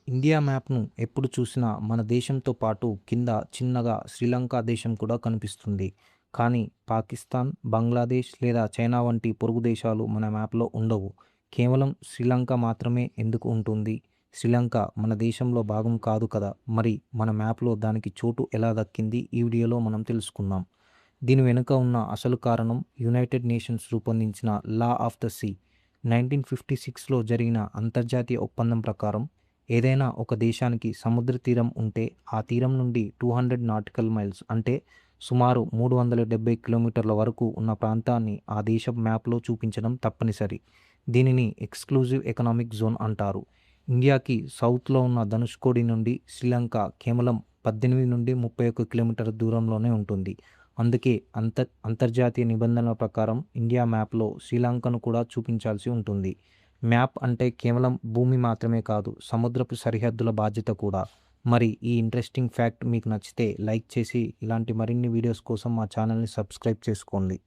India మ్యాప్‌ను ఎప్పుడు చూసినా మన దేశంతో పాటు కింద చిన్నగా శ్రీలంక దేశం కూడా కనిపిస్తుంది. కానీ పాకిస్తాన్, బంగ్లాదేశ్ లేదా చైనా వంటి పొరుగు దేశాలు మన మ్యాప్‌లో ఉండవు. కేవలం శ్రీలంక మాత్రమే ఎందుకు ఉంటుంది? శ్రీలంక మన దేశంలో భాగం కాదు కదా! మరి మన మ్యాప్‌లో దానికి చోటు ఎలా దక్కింది? ఈ వీడియోలో మనం తెలుసుకుందాం. దీని వెనుక ఉన్న అసలు కారణం యునైటెడ్ నేషన్స్ రూపొందించిన లా ఆఫ్ ద సీ. 1956లో జరిగిన అంతర్జాతీయ ఒప్పందం ప్రకారం ఏదైనా ఒక దేశానికి సముద్ర తీరం ఉంటే ఆ తీరం నుండి 200 నాటికల్ మైల్స్ అంటే సుమారు 370 కిలోమీటర్ల వరకు ఉన్న ప్రాంతాన్ని ఆ దేశం మ్యాప్లో చూపించడం తప్పనిసరి. దీనిని ఎక్స్క్లూజివ్ ఎకనామిక్ జోన్ అంటారు. ఇండియాకి సౌత్లో ఉన్న ధనుష్కోడి నుండి శ్రీలంక కేవలం 18 నుండి 31 కిలోమీటర్ల దూరంలోనే ఉంటుంది. అందుకే అంతర్జాతీయ నిబంధనల ప్రకారం ఇండియా మ్యాప్లో శ్రీలంకను కూడా చూపించాల్సి ఉంటుంది. మ్యాప్ అంటే కేవలం భూమి మాత్రమే కాదు, సముద్రపు సరిహద్దుల బాధ్యత కూడా. మరి ఈ ఇంట్రెస్టింగ్ ఫ్యాక్ట్ మీకు నచ్చితే లైక్ చేసి ఇలాంటి మరిన్ని వీడియోస్ కోసం మా ఛానల్ని సబ్స్క్రైబ్ చేసుకోండి.